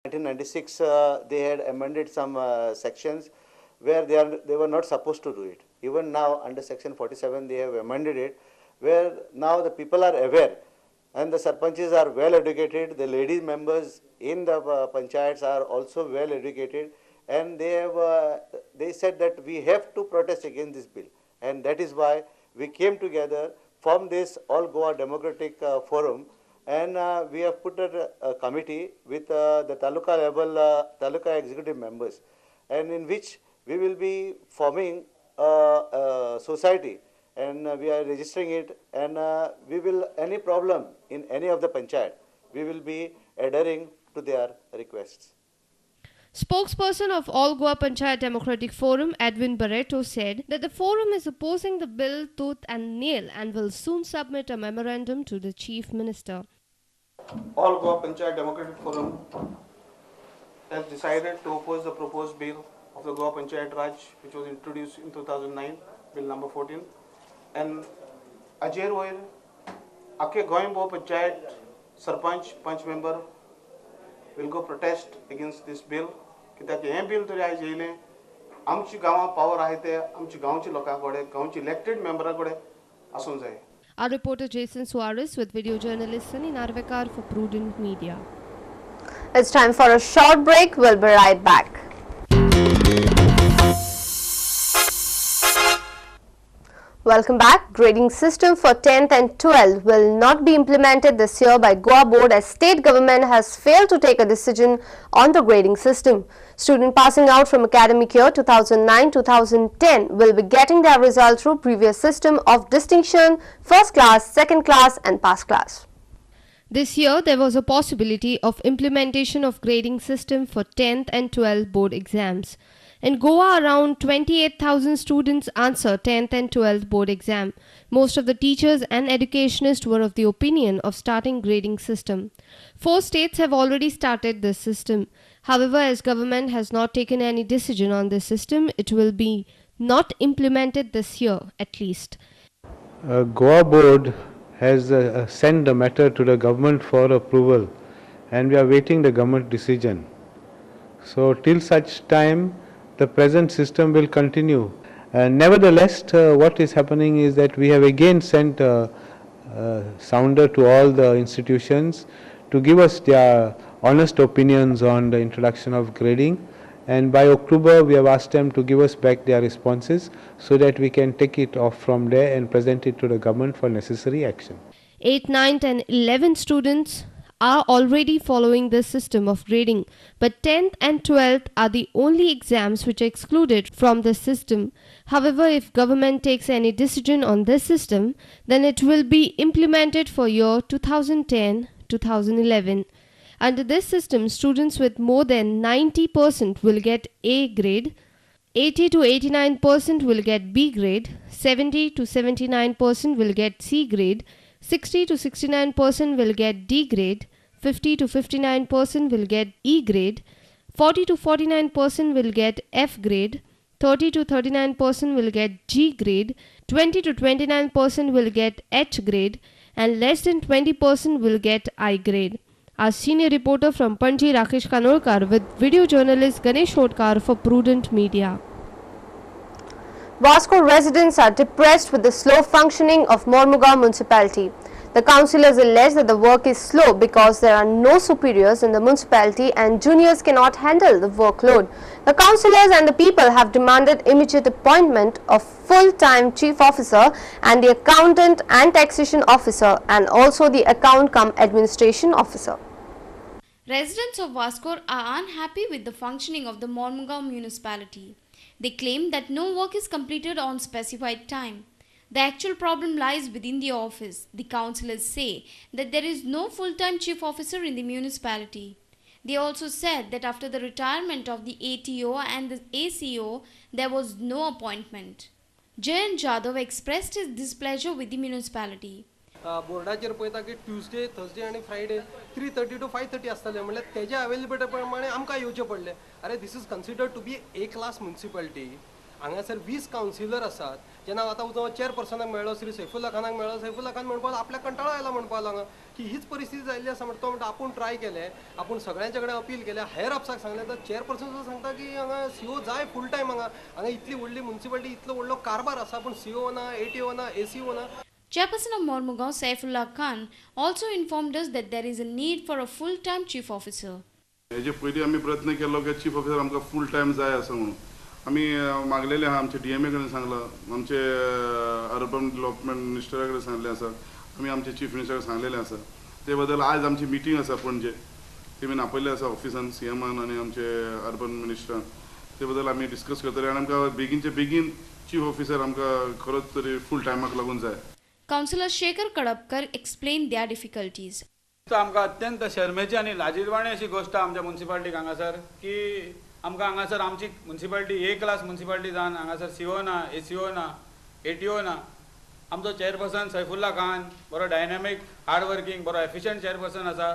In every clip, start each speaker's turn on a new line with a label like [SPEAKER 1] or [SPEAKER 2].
[SPEAKER 1] 1996, they had amended some sections where they were not supposed to do it. Even now, under Section 47, they have amended it, where now the people are aware, and the sarpanches are well educated. The ladies members in the panchayats are also well educated, and they said that we have to protest against this bill, and that is why we came together, formed this All Goa Democratic Forum, and we have put a committee with the taluka level taluka executive members, and in which we will be forming a society, and we are registering it, and we will, any problem in any of the panchayat, we will be adhering to their requests.
[SPEAKER 2] Spokesperson of All Goa Panchayat Democratic Forum, Edwin Barreto, said that the forum is opposing the bill tooth and nail and will soon submit a memorandum to the Chief Minister.
[SPEAKER 3] All Goa Panchayat Democratic Forum has decided to oppose the proposed bill of the Goa Panchayat Raj, which was introduced in 2009, bill number 14. And Ajay Royer, Ake Goimbo Panchayat Sarpanch, Panch member will go protest against this bill. कित्याक हे bill तरी आयज येयलें आमची गांवां power आहाय ते आमची गांवची लोकां कडेन गांवची इलेक्टेड मेंबरां कडेन आसूंक जाय.
[SPEAKER 2] Our reporter Jason Suarez with video journalist Sunny Narvekar for Prudent Media.
[SPEAKER 4] It's time for a short break. We'll be right back. Welcome back. Grading system for 10th and 12th will not be implemented this year by Goa Board as state government has failed to take a decision on the grading system. Students passing out from academic year 2009-2010 will be getting their result through previous system of distinction, first class, second class and pass class.
[SPEAKER 2] This year, there was a possibility of implementation of grading system for 10th and 12th board exams. In Goa, around 28,000 students answer 10th and 12th board exam. Most of the teachers and educationists were of the opinion of starting grading system. 4 states have already started this system. However, as government has not taken any decision on this system, it will be not implemented this year at least.
[SPEAKER 5] Goa Board has sent the matter to the government for approval, and we are waiting the government decision. So till such time, the present system will continue. Nevertheless, what is happening is that we have again sent a sounder to all the institutions to give us their honest opinions on the introduction of grading, and by October we have asked them to give us back their responses so that we can take it off from there and present it to the government for necessary action.
[SPEAKER 2] 8th, 9th and 11th students are already following this system of grading, but 10th and 12th are the only exams which are excluded from this system. However, if government takes any decision on this system, then it will be implemented for year 2010-2011. Under this system, students with more than 90% will get A grade, 80 to 89% will get B grade, 70 to 79% will get C grade, 60 to 69% will get D grade, 50 to 59% will get E grade, 40 to 49% will get F grade, 30 to 39% will get G grade, 20 to 29% will get H grade, and less than 20% will get I grade. Our senior reporter from Panji, Rakesh Kanolkar, with video journalist Ganesh Hodkar for Prudent Media.
[SPEAKER 4] Vasco residents are depressed with the slow functioning of Mormugaon municipality. The councillors allege that the work is slow because there are no superiors in the municipality and juniors cannot handle the workload. The councillors and the people have demanded immediate appointment of full-time chief officer and the accountant and taxation officer and also the account cum administration officer.
[SPEAKER 6] Residents of Vasco are unhappy with the functioning of the Mormugaon municipality. They claim that no work is completed on specified time. The actual problem lies within the office. The councillors say that there is no full-time chief officer in the municipality. They also said that after the retirement of the ATO and the ACO, there was no appointment. Jayant Jadhav expressed his displeasure with the municipality.
[SPEAKER 7] बोर्डाचेर पळयता की Tuesday Thursday आणि Friday 3:30 to 5:30 आसताले म्हणल्यार तेजे availability प्रमाणे आमकां येवचें पडलें. अरे this is considered to be a class municipality. हांगासर 20 कावन्सिलर आसात. जेन्ना आतां चेअरपर्सनाक मेळ्ळो श्री सैफुल्ला खानाक मेळ्ळो, सैफुल्ला खान म्हणपाक आपल्याक कंटाळो आयला म्हणपाक लागला की की हीच परिस्थिती जाल्ली आसा म्हणटा तो म्हणटा आपूण ट्राय केले आपूण सगळ्यांच्या कडेन अपील केले हायर अप्साक सांगले तर चेअरपर्सन सुद्दां सांगता की हांगा सीओ जाय फूल टायम हांगा इतली व्हडली म्युन्सिपालिटी इतलो व्हडलो कारबार आसा पूण सीओ ना एटीओ ना एसीओ ना.
[SPEAKER 6] Chairperson of Mormugaon, Saifullah Khan, also informed us that there is a need for a full-time chief officer.
[SPEAKER 8] हेजे पयलीं आमी प्रयत्न केलो की चीफ ऑफिसर आमकां फूल टायम जाय आसा म्हणून आमी मागलेले आहा आमचे डीएमए कडेन सांगलां आमचे अर्बन डेव्हलपमेंट मिनिस्टरा कडेन सांगले आसा आमी आमचे चीफ मिनिस्टराक सांगलेले आसा ते बद्दल आज आमची मिटींग आसा पणजे तेमीन आपयल्ले आसा ऑफिसान सीएमान आनी आमचे अर्बन मिनिस्टरान ते बद्दल आमी डिस्कस करतले आनी आमकां बेगीनचे बेगीन चीफ ऑफिसर आमकां खरोच तरी फूल टायमाक लागून जाय.
[SPEAKER 6] Councillor Shekhar Kadapkar explained their difficulties.
[SPEAKER 9] आमकां अत्यंत शर्मेची आनी लाजीरवाणी अशी गोष्ट आमच्या म्युन्सिपालिटीक हांगासर की आमकां हांगासर आमची म्युन्सिपालिटी ए क्लास म्युन्सिपालिटी जावन हांगासर सीओ ना एसीओ ना एटीओ ना. आमचो चेअरपर्सन सैफुल्ला खान बरो डायनॅमीक हार्ड वर्किंग बरो एफिशियंट चेअरपर्सन आसा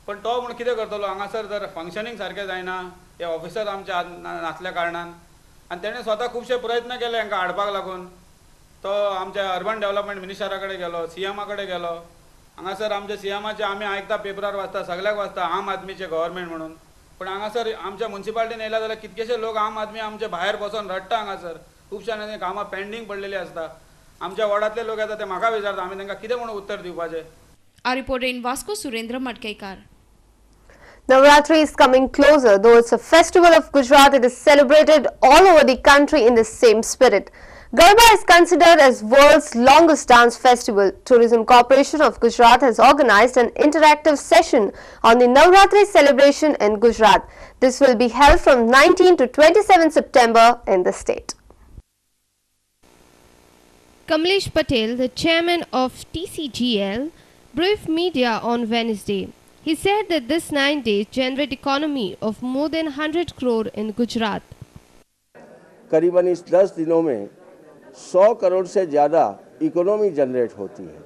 [SPEAKER 9] पण तो म्हण कितें करतलो हांगासर जर फंक्शनींग सारकें जायना हे ऑफिसर आमचे नासल्या कारणान आनी तेणें स्वता खुबशे प्रयत्न केले हांकां हाडपाक लागून तो आमच्या अर्बन डेव्हलपमेंट मिनिस्टरा कडेन गेलो सीएमा कडेन गेलो हांगासर आमच्या सीएमाचे आमी आयकता पेपरार वाचता सगळ्याक वाचता आम आदमीचे गव्हर्मेंट म्हणून पण हांगासर आमच्या म्युन्सिपालिटीन येयला जाल्यार कितकेशे लोक आम आदमी आमचे भायर बसून रडटा हांगासर खुबशांनी कामां पेंडींग पडलेली आसता आमच्या वॉर्डांतले लोक येता ते म्हाका विचारता आमी तांकां कितें म्हणून उत्तर दिवपाचें.
[SPEAKER 6] Our reporter in Vasco, Surendra Madkekar.
[SPEAKER 4] Navratri is coming closer. Though it's a festival of Gujarat, it is celebrated all over the country in the same spirit. Garba is considered as world's longest dance festival. Tourism Corporation of Gujarat has organized an interactive session on the Navratri celebration in Gujarat. This will be held from 19 to 27 September in the state.
[SPEAKER 2] Kamlesh Patel, the chairman of TCGL, briefed media on Wednesday. He said that this 9 days generate economy of more than 100 crore in Gujarat.
[SPEAKER 10] करीबन इस 10 दिनों में 100 करोड़ से ज़्यादा economy generate होती है.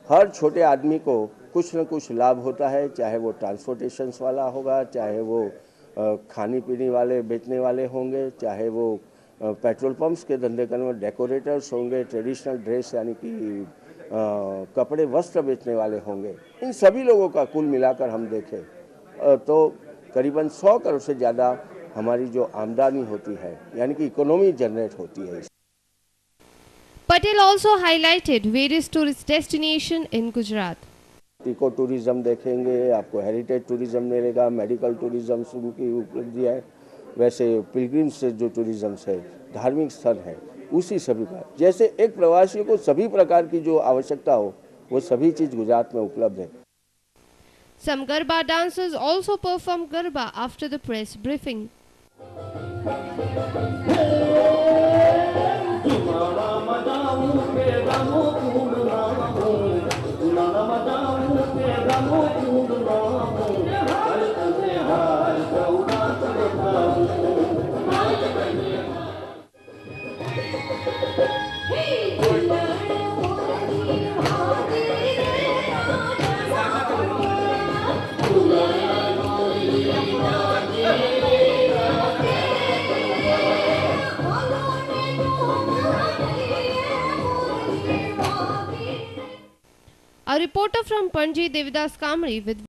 [SPEAKER 10] हर छोटे आदमी को कुछ न कुछ लाभ होता है, चाहे वो ट्रांसपोर्टेशंस वाला होगा, चाहे वो खाने पीने वाले बेचने वाले होंगे, चाहे वो पेट्रोल पंप्स के धंधे करने वाले डेकोरेटर्स होंगे, ट्रेडिशनल ड्रेस यानी कि कपड़े वस्त्र बेचने वाले होंगे. इन सभी लोगों का कुल मिलाकर हम देखें तो करीबन 100 करोड़ से ज़्यादा हमारी जो आमदनी होती है यानी कि इकोनॉमी जनरेट होती है.
[SPEAKER 2] Patel also highlighted various tourist destinations in Gujarat.
[SPEAKER 10] Eco tourism देखेंगे, आपको हेरिटेज टूरिज्म मिलेगा, मेडिकल टूरिज्म की उपलब्धि है, वैसे पिलग्रिम्स जो टूरिज्म है, धार्मिक स्थल है, उसी सभी का जैसे एक प्रवासी को सभी प्रकार की जो आवश्यकता हो वो सभी चीज़ गुजरात में उपलब्ध है.
[SPEAKER 2] Some Garba dancers also performed Garba after the press briefing. A reporter from Panje, Devidas Kamri with